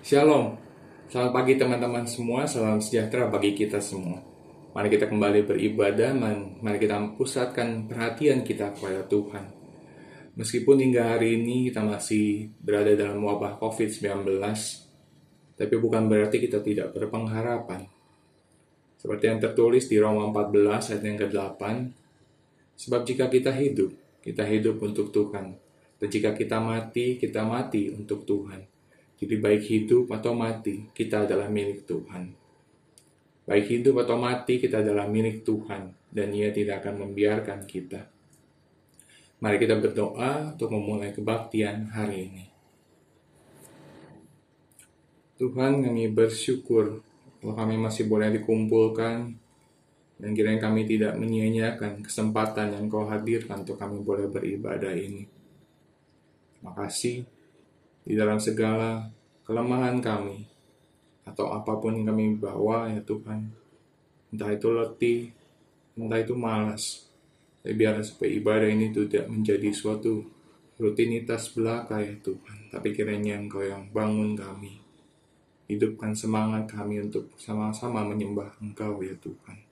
Shalom, selamat pagi teman-teman semua, salam sejahtera bagi kita semua. Mari kita kembali beribadah, mari kita pusatkan perhatian kita kepada Tuhan. Meskipun hingga hari ini kita masih berada dalam wabah COVID-19, tapi bukan berarti kita tidak berpengharapan. Seperti yang tertulis di Roma 14 ayat yang ke-8, sebab jika kita hidup untuk Tuhan. Dan jika kita mati untuk Tuhan. Jadi baik hidup atau mati, kita adalah milik Tuhan. Baik hidup atau mati, kita adalah milik Tuhan. Dan Ia tidak akan membiarkan kita. Mari kita berdoa untuk memulai kebaktian hari ini. Tuhan, kami bersyukur kalau kami masih boleh dikumpulkan. Dan kiranya kami tidak menyia-nyiakan kesempatan yang Kau hadirkan untuk kami boleh beribadah ini. Terima kasih. Di dalam segala kelemahan kami, atau apapun yang kami bawa ya Tuhan, entah itu letih, entah itu malas, tapi biarlah supaya ibadah ini tidak menjadi suatu rutinitas belaka ya Tuhan, tapi kiranya Engkau yang bangun kami, hidupkan semangat kami untuk sama-sama menyembah Engkau ya Tuhan,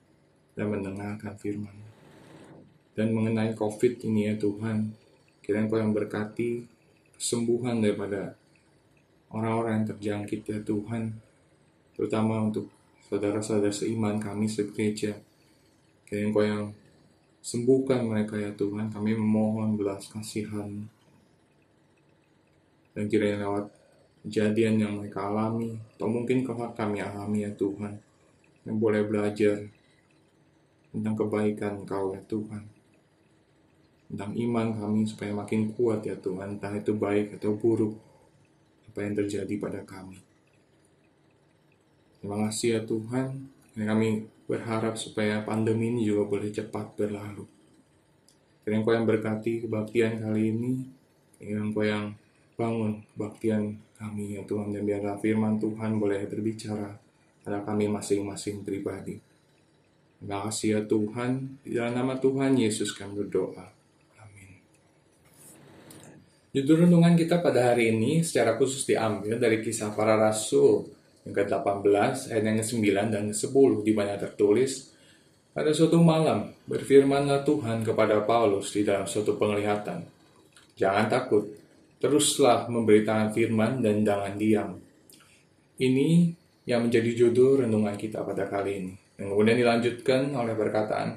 dan mendengarkan firman. Dan mengenai COVID ini ya Tuhan, kiranya Engkau yang berkati kesembuhan daripada orang-orang yang terjangkit ya Tuhan, terutama untuk saudara-saudara seiman kami segereja. Kiranya Engkau yang sembuhkan mereka ya Tuhan, kami memohon belas kasihan. Dan kiranya lewat kejadian yang mereka alami, atau mungkin kelak kami alami ya Tuhan, yang boleh belajar tentang kebaikan Engkau ya Tuhan, tentang iman kami supaya makin kuat ya Tuhan, entah itu baik atau buruk apa yang terjadi pada kami. Terima kasih ya Tuhan, kami berharap supaya pandemi ini juga boleh cepat berlalu. Kiranya Engkau yang berkati kebaktian kali ini, kiranya Engkau yang bangun kebaktian kami ya Tuhan, dan biarlah firman Tuhan boleh berbicara pada kami masing-masing pribadi. Terima kasih ya Tuhan, di dalam nama Tuhan Yesus kami berdoa. Judul renungan kita pada hari ini secara khusus diambil dari Kisah Para Rasul yang ke-18 ayat yang ke-9 dan ke-10, di mana tertulis, pada suatu malam berfirmanlah Tuhan kepada Paulus di dalam suatu penglihatan, jangan takut, teruslah memberitakan firman dan jangan diam. Ini yang menjadi judul renungan kita pada kali ini. Dan kemudian dilanjutkan oleh perkataan,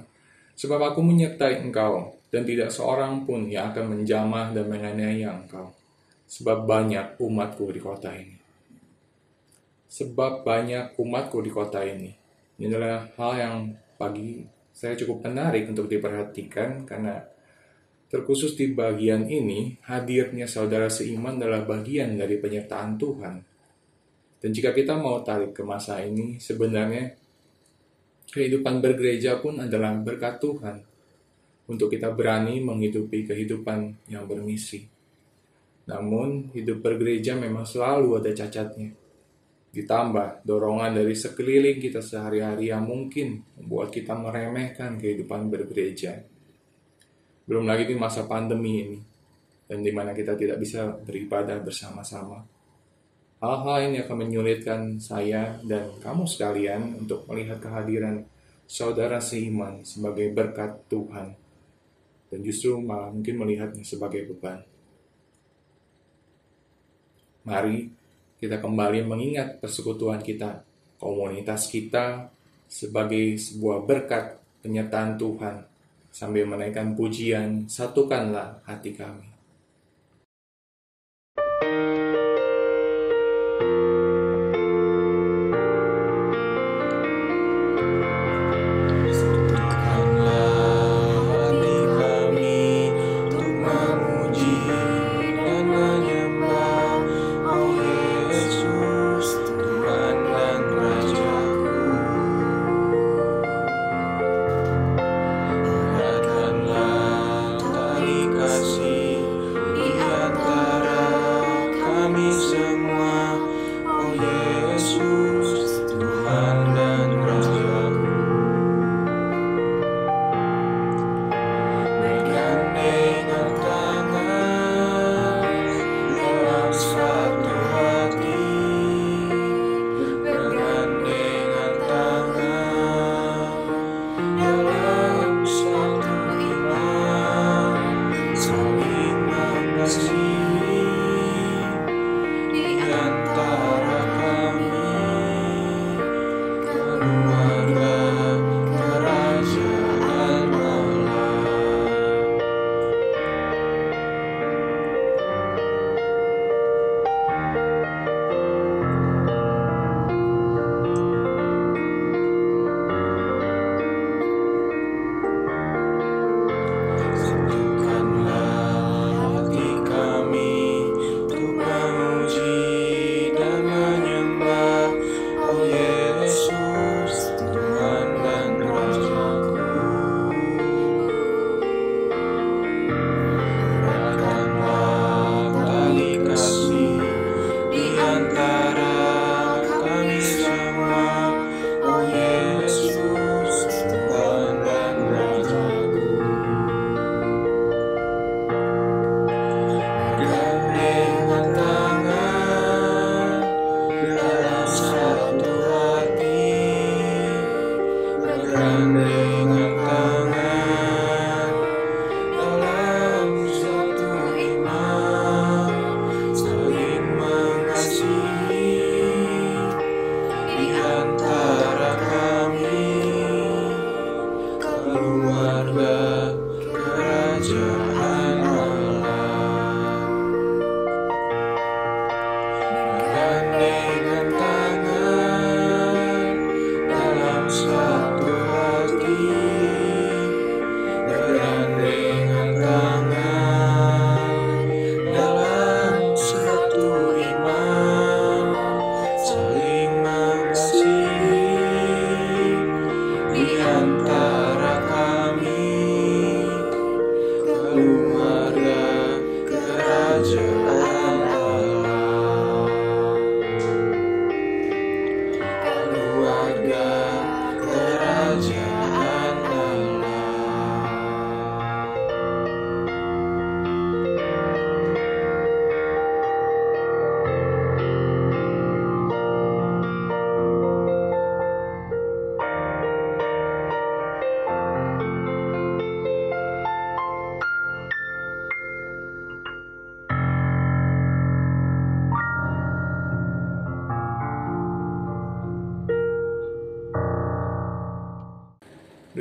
sebab aku menyertai engkau, dan tidak seorang pun yang akan menjamah dan menganiaya engkau. Sebab banyak umatku di kota ini. Sebab banyak umatku di kota ini. Ini adalah hal yang bagi saya cukup menarik untuk diperhatikan, karena terkhusus di bagian ini, hadirnya saudara seiman adalah bagian dari penyertaan Tuhan. Dan jika kita mau tarik ke masa ini, sebenarnya kehidupan bergereja pun adalah berkat Tuhan, untuk kita berani menghidupi kehidupan yang bermisi. Namun, hidup bergereja memang selalu ada cacatnya. Ditambah dorongan dari sekeliling kita sehari-hari yang mungkin membuat kita meremehkan kehidupan bergereja. Belum lagi di masa pandemi ini, dan di mana kita tidak bisa beribadah bersama-sama. Hal-hal ini akan menyulitkan saya dan kamu sekalian untuk melihat kehadiran saudara seiman sebagai berkat Tuhan, dan justru malah mungkin melihatnya sebagai beban. Mari kita kembali mengingat persekutuan kita, komunitas kita sebagai sebuah berkat penyertaan Tuhan, sambil menaikkan pujian, satukanlah hati kami.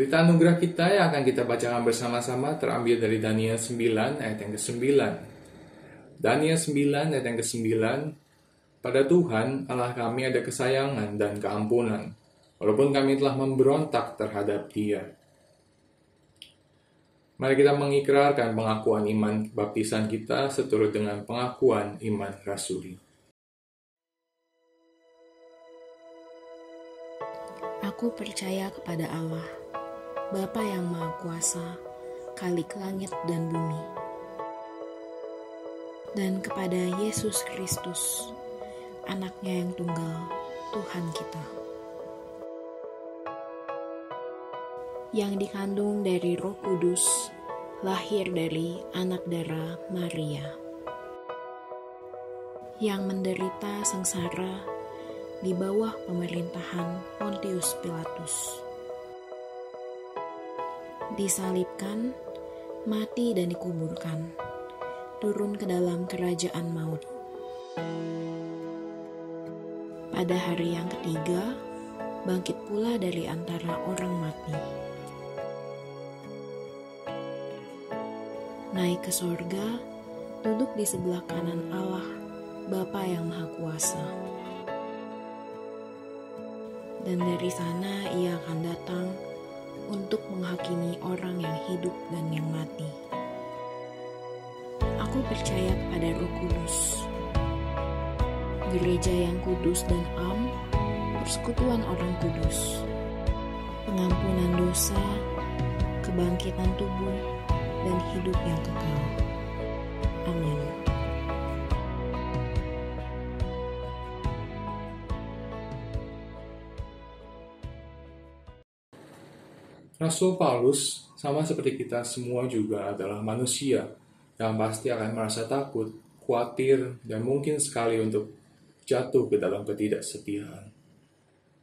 Berita anugerah kita yang akan kita bacakan bersama-sama terambil dari Daniel 9 ayat yang ke-9. Daniel 9 ayat yang ke-9. Pada Tuhan Allah kami ada kesayangan dan keampunan, walaupun kami telah memberontak terhadap Dia. Mari kita mengikrarkan pengakuan iman baptisan kita seturut dengan pengakuan iman rasuli. Aku percaya kepada Allah, Bapa yang Maha Kuasa, Khalik langit dan bumi, dan kepada Yesus Kristus, Anaknya yang tunggal, Tuhan kita, yang dikandung dari Roh Kudus, lahir dari anak darah Maria, yang menderita sengsara di bawah pemerintahan Pontius Pilatus, disalibkan, mati dan dikuburkan, turun ke dalam kerajaan maut. Pada hari yang ketiga, bangkit pula dari antara orang mati, naik ke sorga, duduk di sebelah kanan Allah, Bapa yang Maha Kuasa. Dan dari sana Ia akan datang untuk menghakimi orang yang hidup dan yang mati. Aku percaya kepada Roh Kudus, gereja yang kudus dan am, persekutuan orang kudus, pengampunan dosa, kebangkitan tubuh, dan hidup yang kekal. Amin. Rasul Paulus, sama seperti kita semua juga adalah manusia yang pasti akan merasa takut, khawatir, dan mungkin sekali untuk jatuh ke dalam ketidaksetiaan.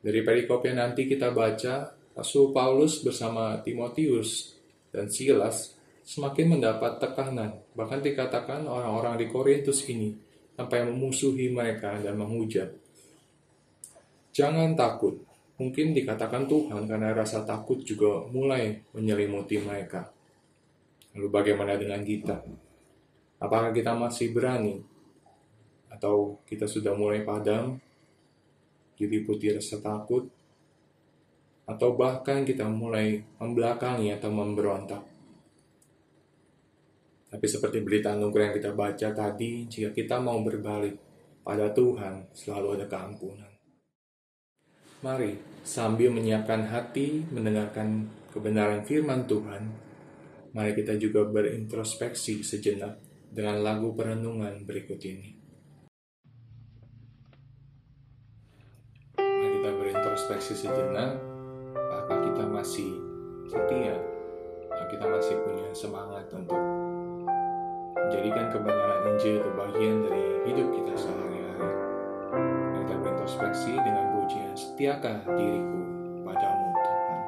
Dari perikop yang nanti kita baca, Rasul Paulus bersama Timotius dan Silas semakin mendapat tekanan, bahkan dikatakan orang-orang di Korintus ini sampai memusuhi mereka dan menghujat. Jangan takut. Mungkin dikatakan Tuhan karena rasa takut juga mulai menyelimuti mereka. Lalu bagaimana dengan kita? Apakah kita masih berani? Atau kita sudah mulai padam, diliputi rasa takut? Atau bahkan kita mulai membelakangi atau memberontak? Tapi seperti berita anugerah yang kita baca tadi, jika kita mau berbalik pada Tuhan, selalu ada keampunan. Mari, sambil menyiapkan hati mendengarkan kebenaran firman Tuhan, mari kita juga berintrospeksi sejenak dengan lagu perenungan berikut ini. Mari kita berintrospeksi sejenak, apakah kita masih setia, apakah kita masih punya semangat untuk menjadikan kebenaran Injil itu bagian dari hidup kita sehari-hari. Mari kita berintrospeksi dengan pujian, setiakah diriku padamu Tuhan.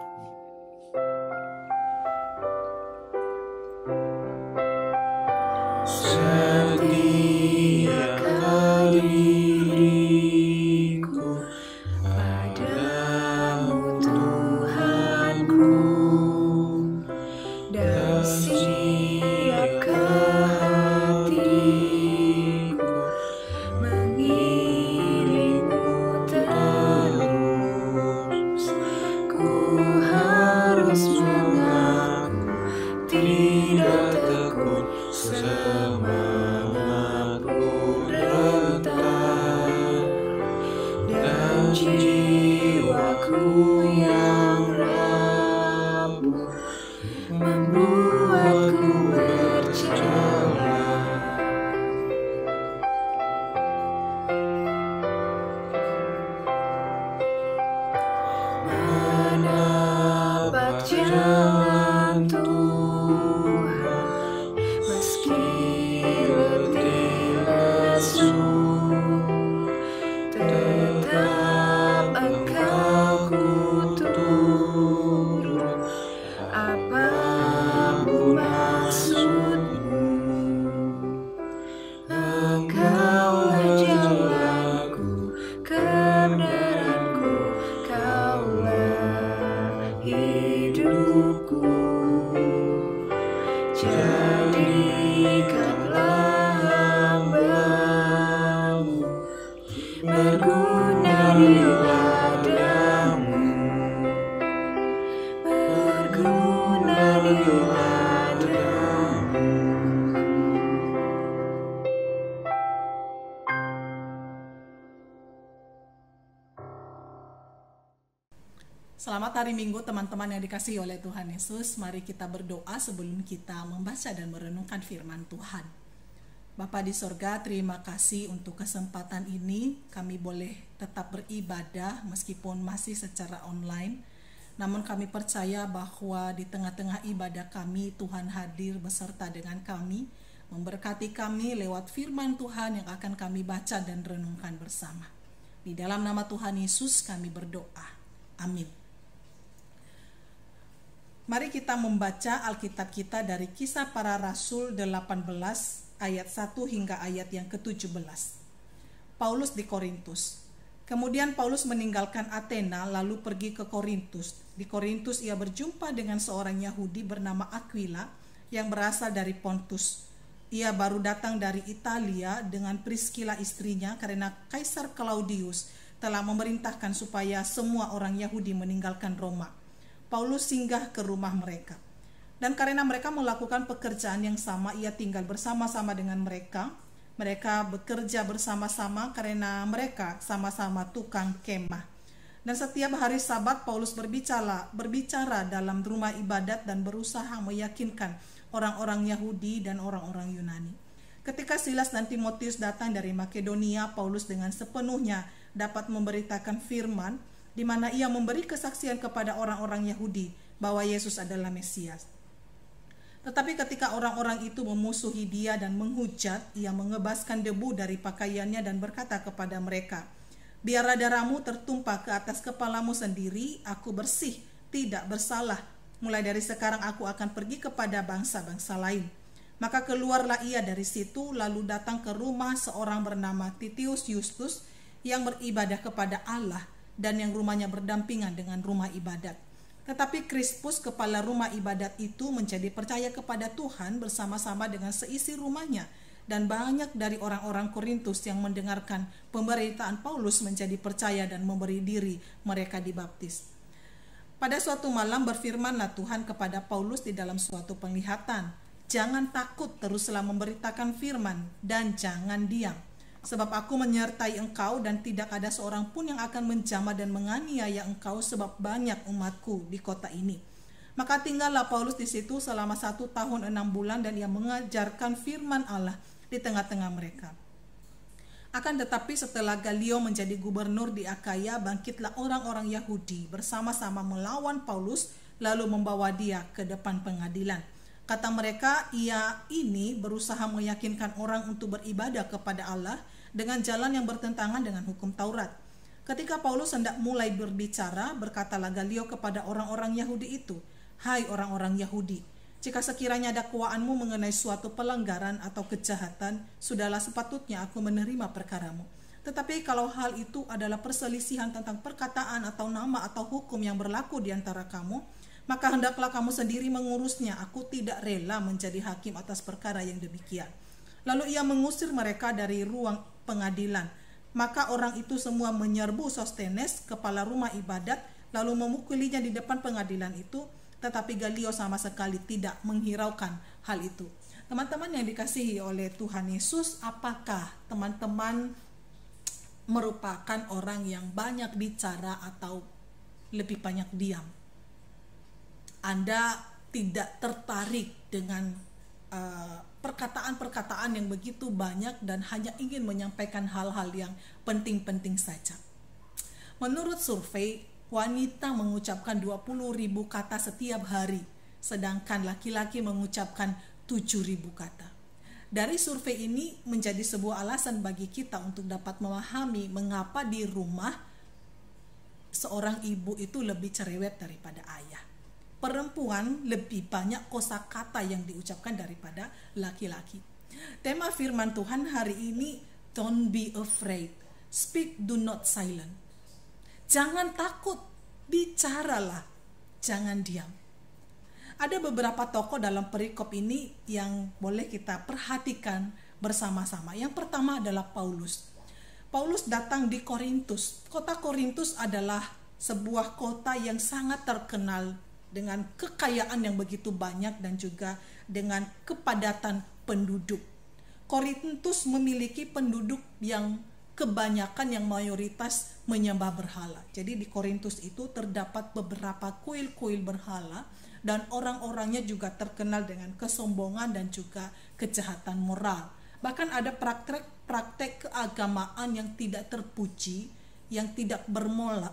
Setiakah diriku padamu Tuhanku, dan siapkah hatiku mengiringmu terus. Selamat hari Minggu teman-teman yang dikasihi oleh Tuhan Yesus. Mari kita berdoa sebelum kita membaca dan merenungkan firman Tuhan. Bapa di sorga, terima kasih untuk kesempatan ini. Kami boleh tetap beribadah meskipun masih secara online. Namun kami percaya bahwa di tengah-tengah ibadah kami, Tuhan hadir beserta dengan kami, memberkati kami lewat firman Tuhan yang akan kami baca dan renungkan bersama. Di dalam nama Tuhan Yesus kami berdoa. Amin. Mari kita membaca Alkitab kita dari Kisah Para Rasul 18 ayat 1 hingga ayat yang ke-17. Paulus di Korintus. Kemudian Paulus meninggalkan Athena lalu pergi ke Korintus. Di Korintus ia berjumpa dengan seorang Yahudi bernama Aquila yang berasal dari Pontus. Ia baru datang dari Italia dengan Priscilla istrinya karena Kaisar Claudius telah memerintahkan supaya semua orang Yahudi meninggalkan Roma. Paulus singgah ke rumah mereka. Dan karena mereka melakukan pekerjaan yang sama, ia tinggal bersama-sama dengan mereka. Mereka bekerja bersama-sama karena mereka sama-sama tukang kemah. Dan setiap hari Sabat Paulus berbicara dalam rumah ibadat dan berusaha meyakinkan orang-orang Yahudi dan orang-orang Yunani. Ketika Silas dan Timotius datang dari Makedonia, Paulus dengan sepenuhnya dapat memberitakan firman, di mana ia memberi kesaksian kepada orang-orang Yahudi bahwa Yesus adalah Mesias. Tetapi ketika orang-orang itu memusuhi dia dan menghujat, ia mengebaskan debu dari pakaiannya dan berkata kepada mereka, "Biarlah darahmu tertumpah ke atas kepalamu sendiri, aku bersih, tidak bersalah. Mulai dari sekarang aku akan pergi kepada bangsa-bangsa lain." Maka keluarlah ia dari situ, lalu datang ke rumah seorang bernama Titius Justus yang beribadah kepada Allah, dan yang rumahnya berdampingan dengan rumah ibadat. Tetapi Krispus, kepala rumah ibadat itu, menjadi percaya kepada Tuhan bersama-sama dengan seisi rumahnya, dan banyak dari orang-orang Korintus yang mendengarkan pemberitaan Paulus menjadi percaya dan memberi diri mereka dibaptis. Pada suatu malam berfirmanlah Tuhan kepada Paulus di dalam suatu penglihatan, "Jangan takut, teruslah memberitakan firman dan jangan diam. Sebab aku menyertai engkau dan tidak ada seorang pun yang akan menjamah dan menganiaya engkau sebab banyak umatku di kota ini." Maka tinggallah Paulus di situ selama 1 tahun 6 bulan dan ia mengajarkan firman Allah di tengah-tengah mereka. Akan tetapi setelah Galio menjadi gubernur di Akaya, bangkitlah orang-orang Yahudi bersama-sama melawan Paulus lalu membawa dia ke depan pengadilan. Kata mereka, ia ini berusaha meyakinkan orang untuk beribadah kepada Allah dengan jalan yang bertentangan dengan hukum Taurat. Ketika Paulus hendak mulai berbicara, berkatalah Galio kepada orang-orang Yahudi itu, "Hai orang-orang Yahudi, jika sekiranya dakwaanmu mengenai suatu pelanggaran atau kejahatan, sudahlah sepatutnya aku menerima perkaramu. Tetapi kalau hal itu adalah perselisihan tentang perkataan atau nama atau hukum yang berlaku di antara kamu, maka hendaklah kamu sendiri mengurusnya. Aku tidak rela menjadi hakim atas perkara yang demikian." Lalu ia mengusir mereka dari ruang pengadilan. Maka orang itu semua menyerbu Sostenes, kepala rumah ibadat, lalu memukulinya di depan pengadilan itu. Tetapi Galio sama sekali tidak menghiraukan hal itu. Teman-teman yang dikasihi oleh Tuhan Yesus, apakah teman-teman merupakan orang yang banyak bicara atau lebih banyak diam? Anda tidak tertarik dengan perkataan-perkataan yang begitu banyak dan hanya ingin menyampaikan hal-hal yang penting-penting saja. Menurut survei, wanita mengucapkan 20.000 kata setiap hari, sedangkan laki-laki mengucapkan 7.000 kata. Dari survei ini menjadi sebuah alasan bagi kita untuk dapat memahami mengapa di rumah seorang ibu itu lebih cerewet daripada ayah. Perempuan lebih banyak kosakata yang diucapkan daripada laki-laki. Tema firman Tuhan hari ini, "Don't be afraid, speak, do not silent." Jangan takut, bicaralah, jangan diam. Ada beberapa tokoh dalam perikop ini yang boleh kita perhatikan bersama-sama. Yang pertama adalah Paulus. Paulus datang di Korintus. Kota Korintus adalah sebuah kota yang sangat terkenal dengan kekayaan yang begitu banyak dan juga dengan kepadatan penduduk. Korintus memiliki penduduk yang kebanyakan yang mayoritas menyembah berhala. Jadi di Korintus itu terdapat beberapa kuil-kuil berhala dan orang-orangnya juga terkenal dengan kesombongan dan juga kejahatan moral. Bahkan ada praktek keagamaan yang tidak terpuji, yang tidak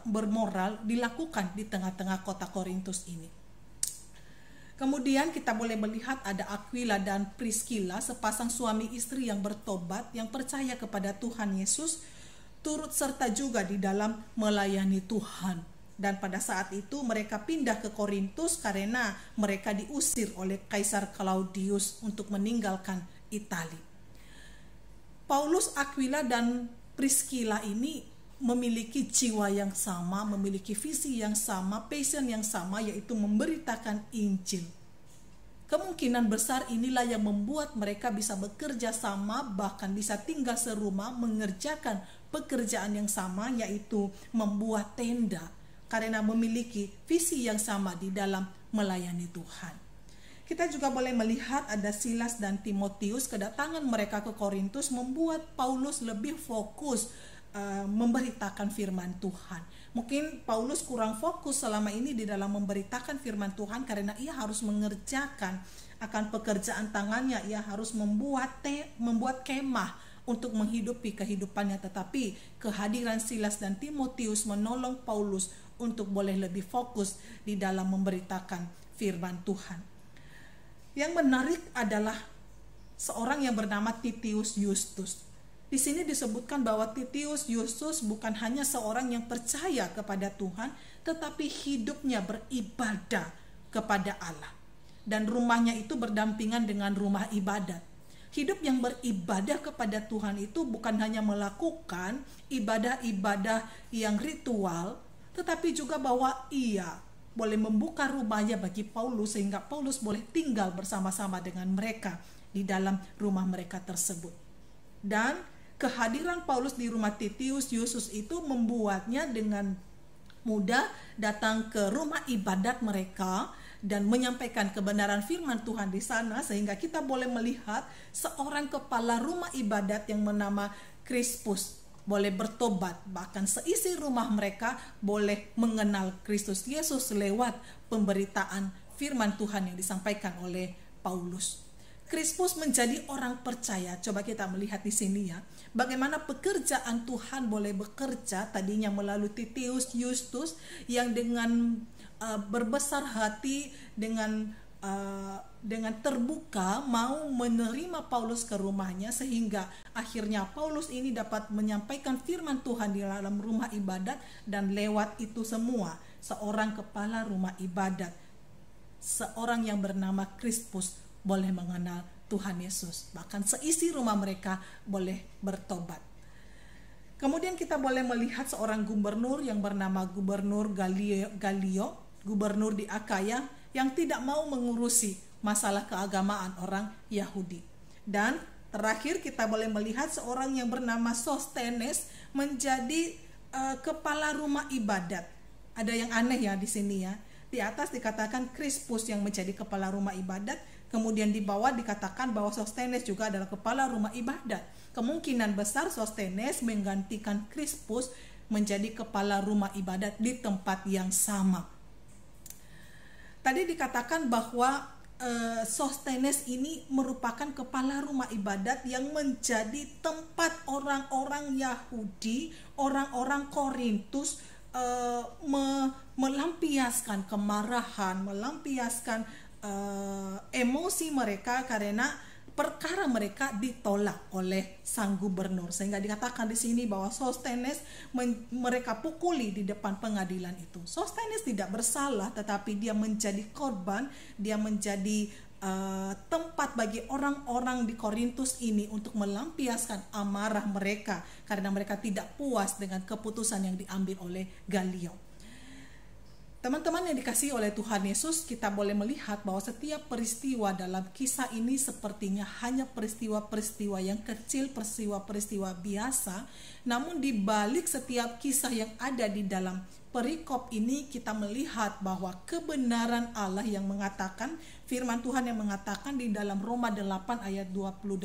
bermoral dilakukan di tengah-tengah kota Korintus ini. Kemudian kita boleh melihat ada Aquila dan Priscilla, sepasang suami istri yang bertobat, yang percaya kepada Tuhan Yesus, turut serta juga di dalam melayani Tuhan. Dan pada saat itu mereka pindah ke Korintus karena mereka diusir oleh Kaisar Claudius untuk meninggalkan Italia. Paulus, Aquila, dan Priscilla ini memiliki jiwa yang sama, memiliki visi yang sama, passion yang sama, yaitu memberitakan Injil. Kemungkinan besar inilah yang membuat mereka bisa bekerja sama, bahkan bisa tinggal serumah, mengerjakan pekerjaan yang sama, yaitu membuat tenda, karena memiliki visi yang sama di dalam melayani Tuhan. Kita juga boleh melihat ada Silas dan Timotius, kedatangan mereka ke Korintus membuat Paulus lebih fokus memberitakan firman Tuhan. Mungkin Paulus kurang fokus selama ini di dalam memberitakan firman Tuhan karena ia harus mengerjakan akan pekerjaan tangannya. Ia harus membuat kemah untuk menghidupi kehidupannya, tetapi kehadiran Silas dan Timotius menolong Paulus untuk boleh lebih fokus di dalam memberitakan firman Tuhan. Yang menarik adalah seorang yang bernama Titius Justus. Di sini disebutkan bahwa Titius Justus bukan hanya seorang yang percaya kepada Tuhan, tetapi hidupnya beribadah kepada Allah. Dan rumahnya itu berdampingan dengan rumah ibadat. Hidup yang beribadah kepada Tuhan itu bukan hanya melakukan ibadah-ibadah yang ritual, tetapi juga bahwa ia boleh membuka rumahnya bagi Paulus sehingga Paulus boleh tinggal bersama-sama dengan mereka di dalam rumah mereka tersebut. Dan kehadiran Paulus di rumah Titius Justus itu membuatnya dengan mudah datang ke rumah ibadat mereka dan menyampaikan kebenaran firman Tuhan di sana, sehingga kita boleh melihat seorang kepala rumah ibadat yang bernama Crispus boleh bertobat, bahkan seisi rumah mereka boleh mengenal Kristus Yesus lewat pemberitaan firman Tuhan yang disampaikan oleh Paulus. Crispus menjadi orang percaya. Coba kita melihat di sini ya, bagaimana pekerjaan Tuhan boleh bekerja tadinya melalui Titius Justus yang dengan berbesar hati, dengan terbuka mau menerima Paulus ke rumahnya, sehingga akhirnya Paulus ini dapat menyampaikan firman Tuhan di dalam rumah ibadat, dan lewat itu semua seorang kepala rumah ibadat, seorang yang bernama Crispus boleh mengenal Tuhan Yesus. Bahkan seisi rumah mereka boleh bertobat. Kemudian kita boleh melihat seorang gubernur yang bernama Gubernur Galio, gubernur di Akaya, yang tidak mau mengurusi masalah keagamaan orang Yahudi. Dan terakhir kita boleh melihat seorang yang bernama Sostenes menjadi kepala rumah ibadat. Ada yang aneh ya di sini ya. Di atas dikatakan Crispus yang menjadi kepala rumah ibadat, kemudian di bawah dikatakan bahwa Sostenes juga adalah kepala rumah ibadat. Kemungkinan besar Sostenes menggantikan Crispus menjadi kepala rumah ibadat di tempat yang sama. Tadi dikatakan bahwa Sostenes ini merupakan kepala rumah ibadat yang menjadi tempat orang-orang Yahudi, orang-orang Korintus melampiaskan kemarahan, melampiaskan emosi mereka karena perkara mereka ditolak oleh sang gubernur, sehingga dikatakan di sini bahwa Sostenes mereka pukuli di depan pengadilan itu. Sostenes tidak bersalah, tetapi dia menjadi korban, dia menjadi tempat bagi orang-orang di Korintus ini untuk melampiaskan amarah mereka karena mereka tidak puas dengan keputusan yang diambil oleh Galio. Teman-teman yang dikasihi oleh Tuhan Yesus, kita boleh melihat bahwa setiap peristiwa dalam kisah ini sepertinya hanya peristiwa-peristiwa yang kecil, peristiwa-peristiwa biasa. Namun di balik setiap kisah yang ada di dalam perikop ini, kita melihat bahwa kebenaran Allah yang mengatakan, firman Tuhan yang mengatakan di dalam Roma 8 ayat 28,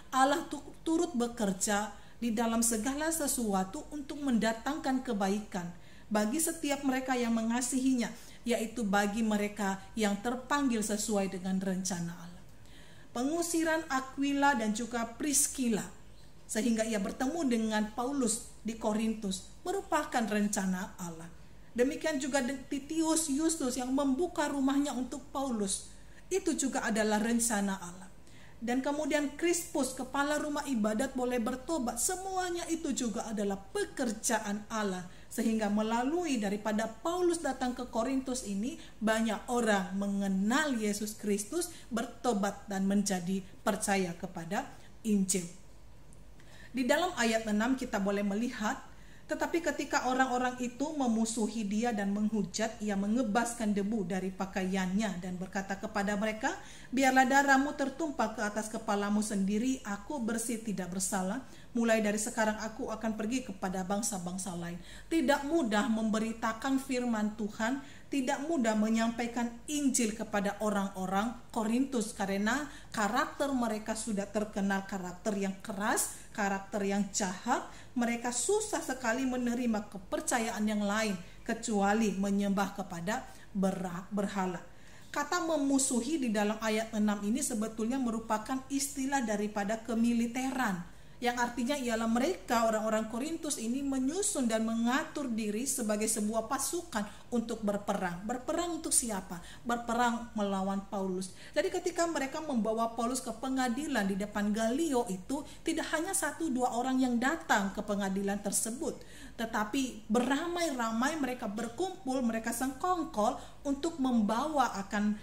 Allah turut bekerja di dalam segala sesuatu untuk mendatangkan kebaikan bagi setiap mereka yang mengasihinya, yaitu bagi mereka yang terpanggil sesuai dengan rencana Allah. Pengusiran Aquila dan juga Priscilla sehingga ia bertemu dengan Paulus di Korintus merupakan rencana Allah. Demikian juga Titius Justus yang membuka rumahnya untuk Paulus, itu juga adalah rencana Allah. Dan kemudian Krispus, kepala rumah ibadat, boleh bertobat. Semuanya itu juga adalah pekerjaan Allah. Sehingga melalui daripada Paulus datang ke Korintus ini, banyak orang mengenal Yesus Kristus, bertobat dan menjadi percaya kepada Injil. Di dalam ayat 6 kita boleh melihat, tetapi ketika orang-orang itu memusuhi dia dan menghujat, ia mengebaskan debu dari pakaiannya dan berkata kepada mereka, biarlah darahmu tertumpah ke atas kepalamu sendiri, aku bersih tidak bersalah. Mulai dari sekarang aku akan pergi kepada bangsa-bangsa lain. Tidak mudah memberitakan firman Tuhan, tidak mudah menyampaikan Injil kepada orang-orang Korintus karena karakter mereka sudah terkenal karakter yang keras, karakter yang jahat. Mereka susah sekali menerima kepercayaan yang lain kecuali menyembah kepada berhala. Kata memusuhi di dalam ayat 6 ini sebetulnya merupakan istilah daripada kemiliteran, yang artinya ialah mereka orang-orang Korintus ini menyusun dan mengatur diri sebagai sebuah pasukan untuk berperang. Berperang untuk siapa? Berperang melawan Paulus. Jadi ketika mereka membawa Paulus ke pengadilan di depan Galio itu, tidak hanya 1-2 orang yang datang ke pengadilan tersebut, tetapi beramai-ramai mereka berkumpul, mereka sekongkol untuk membawa akan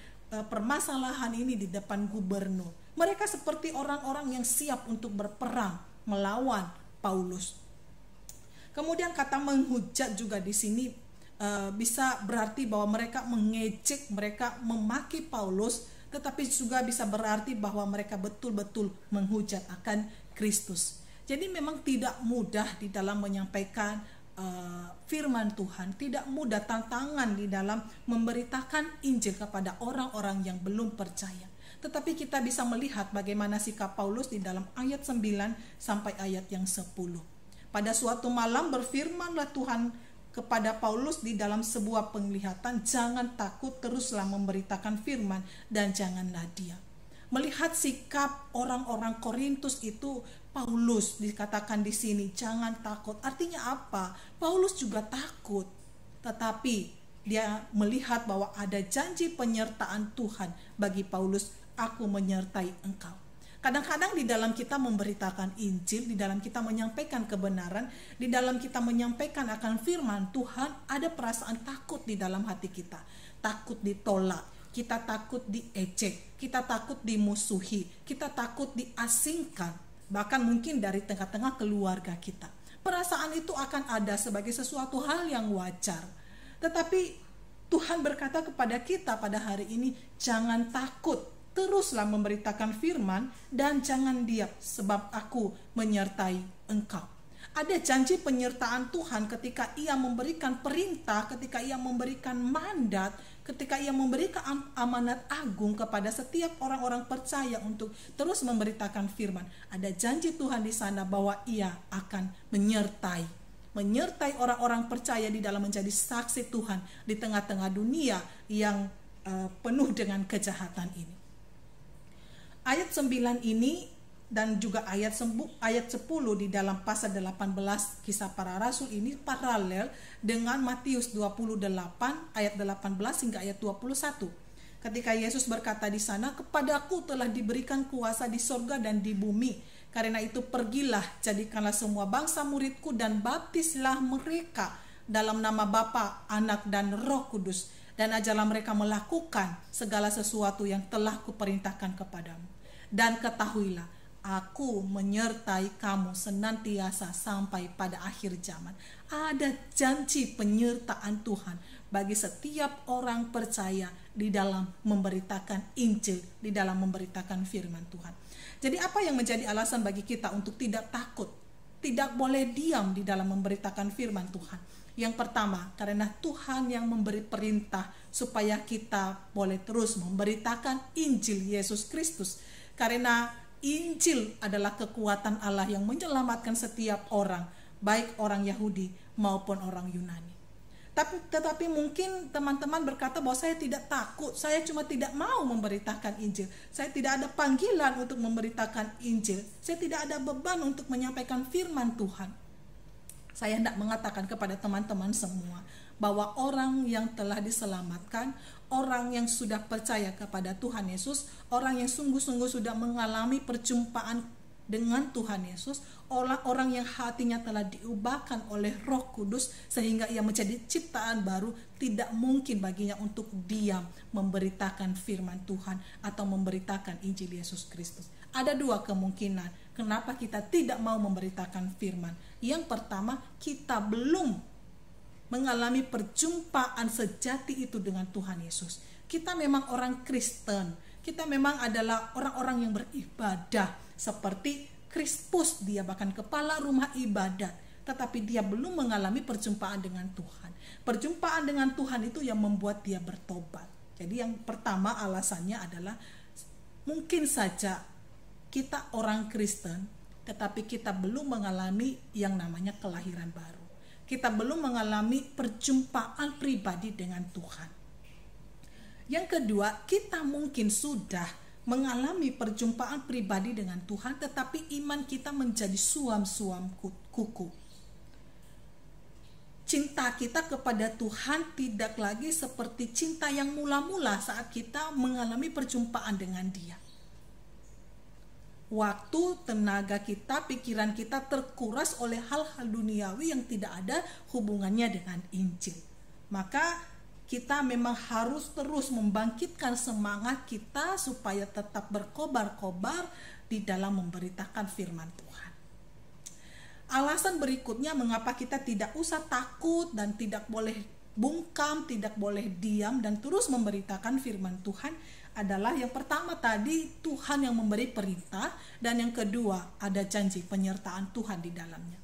permasalahan ini di depan gubernur. Mereka seperti orang-orang yang siap untuk berperang melawan Paulus. Kemudian kata menghujat juga di sini bisa berarti bahwa mereka mengejek, mereka memaki Paulus, tetapi juga bisa berarti bahwa mereka betul-betul menghujat akan Kristus. Jadi memang tidak mudah di dalam menyampaikan firman Tuhan, tidak mudah tantangan di dalam memberitakan Injil kepada orang-orang yang belum percaya. Tetapi kita bisa melihat bagaimana sikap Paulus di dalam ayat 9 sampai ayat yang 10. Pada suatu malam berfirmanlah Tuhan kepada Paulus di dalam sebuah penglihatan, jangan takut, teruslah memberitakan firman dan janganlah diam. Melihat sikap orang-orang Korintus itu, Paulus dikatakan di sini jangan takut. Artinya apa? Paulus juga takut, tetapi dia melihat bahwa ada janji penyertaan Tuhan bagi Paulus. Aku menyertai engkau. Kadang-kadang di dalam kita memberitakan Injil, di dalam kita menyampaikan kebenaran, di dalam kita menyampaikan akan firman Tuhan, ada perasaan takut di dalam hati kita. Takut ditolak, kita takut diejek, kita takut dimusuhi, kita takut diasingkan, bahkan mungkin dari tengah-tengah keluarga kita. Perasaan itu akan ada sebagai sesuatu hal yang wajar. Tetapi Tuhan berkata kepada kita pada hari ini, jangan takut, teruslah memberitakan firman dan jangan diam, sebab aku menyertai engkau. Ada janji penyertaan Tuhan ketika ia memberikan perintah, ketika ia memberikan mandat, ketika ia memberikan amanat agung kepada setiap orang-orang percaya untuk terus memberitakan firman. Ada janji Tuhan di sana bahwa ia akan menyertai orang-orang percaya di dalam menjadi saksi Tuhan di tengah-tengah dunia yang penuh dengan kejahatan ini. Ayat 9 ini dan juga ayat 10 di dalam pasal 18 Kisah Para Rasul ini paralel dengan Matius 28 ayat 18 hingga ayat 21. Ketika Yesus berkata di sana, kepadaku telah diberikan kuasa di sorga dan di bumi. Karena itu pergilah, jadikanlah semua bangsa muridku dan baptislah mereka dalam nama Bapa, Anak dan Roh Kudus. Dan ajarlah mereka melakukan segala sesuatu yang telah kuperintahkan kepadamu. Dan ketahuilah, aku menyertai kamu senantiasa sampai pada akhir zaman. Ada janji penyertaan Tuhan bagi setiap orang percaya di dalam memberitakan Injil, di dalam memberitakan firman Tuhan. Jadi apa yang menjadi alasan bagi kita untuk tidak takut, tidak boleh diam di dalam memberitakan firman Tuhan? Yang pertama, karena Tuhan yang memberi perintah supaya kita boleh terus memberitakan Injil Yesus Kristus. Karena Injil adalah kekuatan Allah yang menyelamatkan setiap orang, baik orang Yahudi maupun orang Yunani. Tetapi mungkin teman-teman berkata bahwa saya tidak takut, saya cuma tidak mau memberitakan Injil. Saya tidak ada panggilan untuk memberitakan Injil. Saya tidak ada beban untuk menyampaikan firman Tuhan. Saya hendak mengatakan kepada teman-teman semua bahwa orang yang telah diselamatkan, orang yang sudah percaya kepada Tuhan Yesus, orang yang sungguh-sungguh sudah mengalami perjumpaan dengan Tuhan Yesus, orang yang hatinya telah diubahkan oleh Roh Kudus sehingga ia menjadi ciptaan baru, tidak mungkin baginya untuk diam memberitakan firman Tuhan atau memberitakan Injil Yesus Kristus. Ada dua kemungkinan kenapa kita tidak mau memberitakan firman. Yang pertama, kita belum mengalami perjumpaan sejati itu dengan Tuhan Yesus. Kita memang orang Kristen, kita memang adalah orang-orang yang beribadah seperti Krispus, dia bahkan kepala rumah ibadat, tetapi dia belum mengalami perjumpaan dengan Tuhan. Perjumpaan dengan Tuhan itu yang membuat dia bertobat. Jadi yang pertama alasannya adalah mungkin saja kita orang Kristen, tetapi kita belum mengalami yang namanya kelahiran baru. Kita belum mengalami perjumpaan pribadi dengan Tuhan. Yang kedua, kita mungkin sudah mengalami perjumpaan pribadi dengan Tuhan, tetapi iman kita menjadi suam-suam kuku. Cinta kita kepada Tuhan tidak lagi seperti cinta yang mula-mula saat kita mengalami perjumpaan dengan Dia. Waktu, tenaga kita, pikiran kita terkuras oleh hal-hal duniawi yang tidak ada hubungannya dengan Injil. Maka kita memang harus terus membangkitkan semangat kita supaya tetap berkobar-kobar di dalam memberitakan firman Tuhan. Alasan berikutnya mengapa kita tidak usah takut dan tidak boleh bungkam, tidak boleh diam dan terus memberitakan firman Tuhan adalah yang pertama tadi, Tuhan yang memberi perintah, dan yang kedua ada janji penyertaan Tuhan di dalamnya.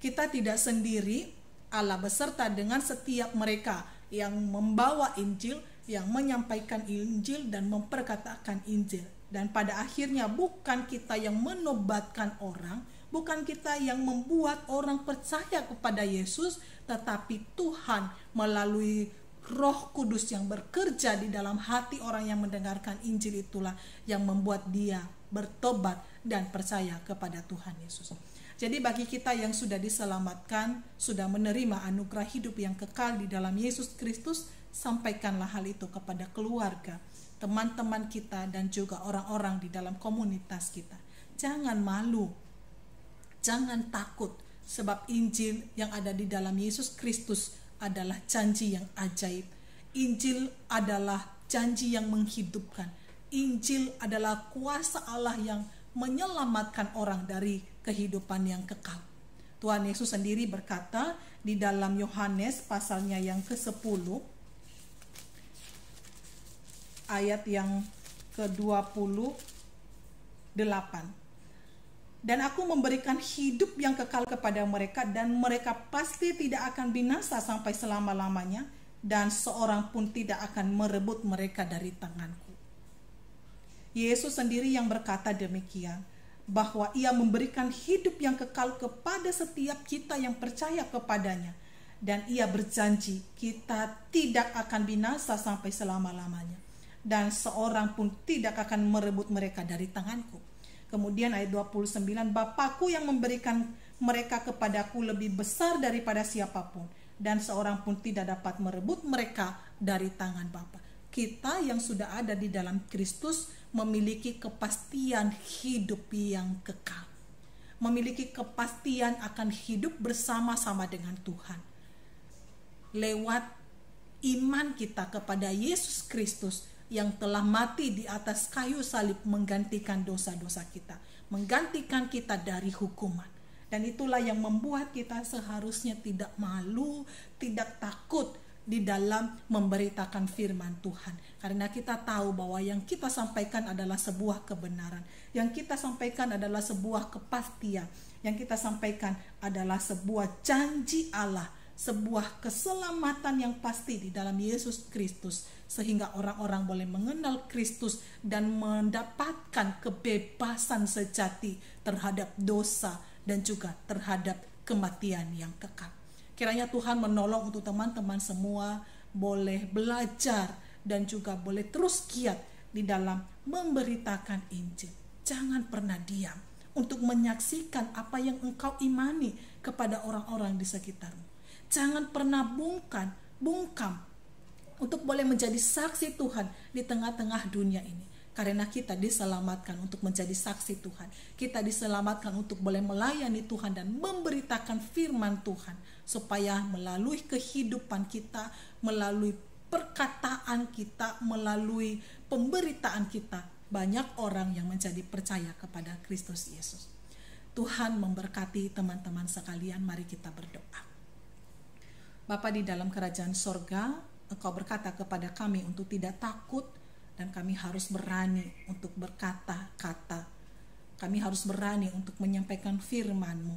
Kita tidak sendiri, Allah beserta dengan setiap mereka yang membawa Injil, yang menyampaikan Injil dan memperkatakan Injil. Dan pada akhirnya bukan kita yang menobatkan orang, bukan kita yang membuat orang percaya kepada Yesus, tetapi Tuhan melalui Roh Kudus yang bekerja di dalam hati orang yang mendengarkan Injil itulah yang membuat dia bertobat dan percaya kepada Tuhan Yesus. Jadi bagi kita yang sudah diselamatkan, sudah menerima anugerah hidup yang kekal di dalam Yesus Kristus, sampaikanlah hal itu kepada keluarga, teman-teman kita, dan juga orang-orang di dalam komunitas kita. Jangan malu, jangan takut, sebab Injil yang ada di dalam Yesus Kristus adalah janji yang ajaib. Injil adalah janji yang menghidupkan. Injil adalah kuasa Allah yang menyelamatkan orang dari kehidupan yang kekal. Tuhan Yesus sendiri berkata di dalam Yohanes pasalnya yang ke-10 ayat yang ke-28. Dan aku memberikan hidup yang kekal kepada mereka, dan mereka pasti tidak akan binasa sampai selama-lamanya, dan seorang pun tidak akan merebut mereka dari tanganku. Yesus sendiri yang berkata demikian, bahwa ia memberikan hidup yang kekal kepada setiap kita yang percaya kepadanya, dan ia berjanji kita tidak akan binasa sampai selama-lamanya, dan seorang pun tidak akan merebut mereka dari tanganku. Kemudian ayat 29, Bapakku yang memberikan mereka kepadaku lebih besar daripada siapapun, dan seorang pun tidak dapat merebut mereka dari tangan Bapa. Kita yang sudah ada di dalam Kristus memiliki kepastian hidup yang kekal, memiliki kepastian akan hidup bersama-sama dengan Tuhan lewat iman kita kepada Yesus Kristus yang telah mati di atas kayu salib menggantikan dosa-dosa kita, menggantikan kita dari hukuman. Dan itulah yang membuat kita seharusnya tidak malu, tidak takut di dalam memberitakan firman Tuhan, karena kita tahu bahwa yang kita sampaikan adalah sebuah kebenaran, yang kita sampaikan adalah sebuah kepastian, yang kita sampaikan adalah sebuah janji Allah sebuah keselamatan yang pasti di dalam Yesus Kristus, sehingga orang-orang boleh mengenal Kristus dan mendapatkan kebebasan sejati terhadap dosa dan juga terhadap kematian yang kekal. Kiranya Tuhan menolong untuk teman-teman semua boleh belajar dan juga boleh terus giat di dalam memberitakan Injil. Jangan pernah diam untuk menyaksikan apa yang engkau imani kepada orang-orang di sekitarmu. Jangan pernah bungkam untuk boleh menjadi saksi Tuhan di tengah-tengah dunia ini. Karena kita diselamatkan untuk menjadi saksi Tuhan. Kita diselamatkan untuk boleh melayani Tuhan dan memberitakan firman Tuhan. Supaya melalui kehidupan kita, melalui perkataan kita, melalui pemberitaan kita, banyak orang yang menjadi percaya kepada Kristus Yesus. Tuhan memberkati teman-teman sekalian. Mari kita berdoa. Bapa di dalam kerajaan sorga, Engkau berkata kepada kami untuk tidak takut, dan kami harus berani untuk berkata-kata. Kami harus berani untuk menyampaikan firman-Mu,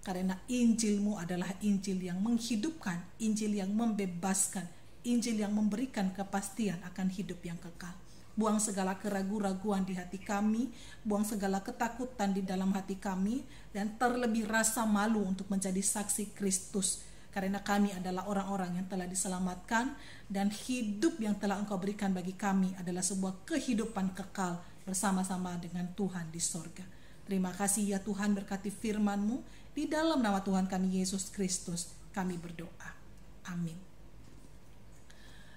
karena Injil-Mu adalah Injil yang menghidupkan, Injil yang membebaskan, Injil yang memberikan kepastian akan hidup yang kekal. Buang segala keraguan-raguan di hati kami, buang segala ketakutan di dalam hati kami, dan terlebih rasa malu untuk menjadi saksi Kristus. Karena kami adalah orang-orang yang telah diselamatkan, dan hidup yang telah Engkau berikan bagi kami adalah sebuah kehidupan kekal bersama-sama dengan Tuhan di sorga. Terima kasih ya Tuhan, berkati firman-Mu. Di dalam nama Tuhan kami Yesus Kristus kami berdoa. Amin.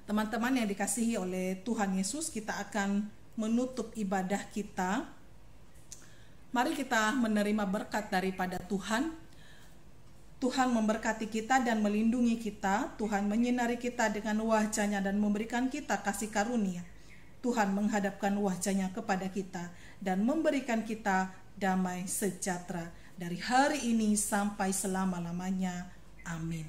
Teman-teman yang dikasihi oleh Tuhan Yesus, kita akan menutup ibadah kita. Mari kita menerima berkat daripada Tuhan. Tuhan memberkati kita dan melindungi kita. Tuhan menyinari kita dengan wajah-Nya dan memberikan kita kasih karunia. Tuhan menghadapkan wajah-Nya kepada kita dan memberikan kita damai sejahtera dari hari ini sampai selama-lamanya. Amin.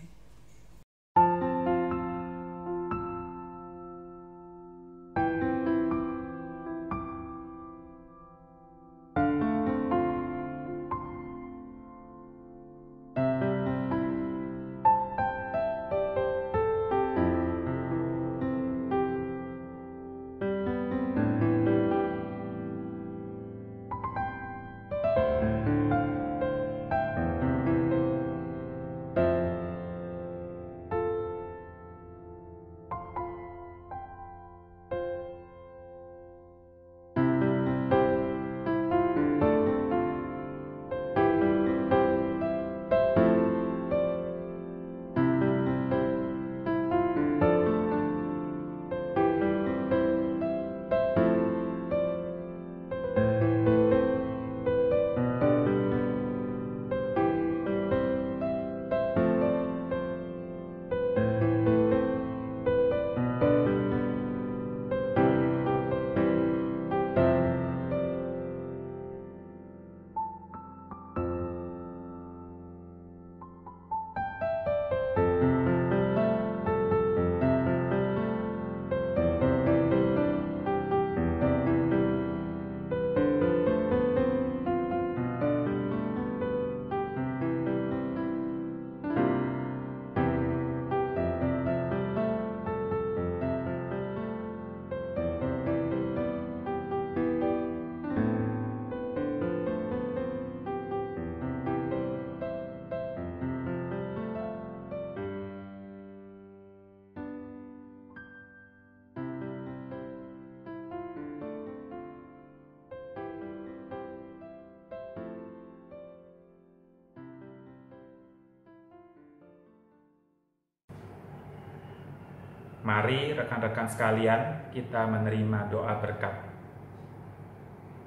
Mari rekan-rekan sekalian, kita menerima doa berkat.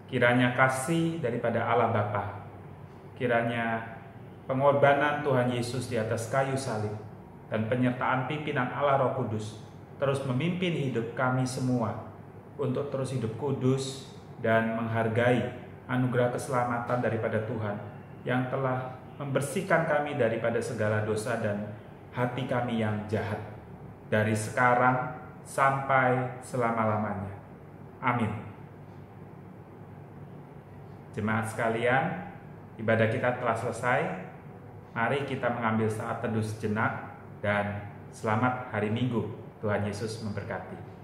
Kiranya kasih daripada Allah Bapa, kiranya pengorbanan Tuhan Yesus di atas kayu salib, dan penyertaan pimpinan Allah Roh Kudus terus memimpin hidup kami semua untuk terus hidup kudus dan menghargai anugerah keselamatan daripada Tuhan yang telah membersihkan kami daripada segala dosa dan hati kami yang jahat, dari sekarang sampai selama-lamanya. Amin. Jemaat sekalian, ibadah kita telah selesai. Mari kita mengambil saat teduh sejenak dan selamat hari Minggu. Tuhan Yesus memberkati.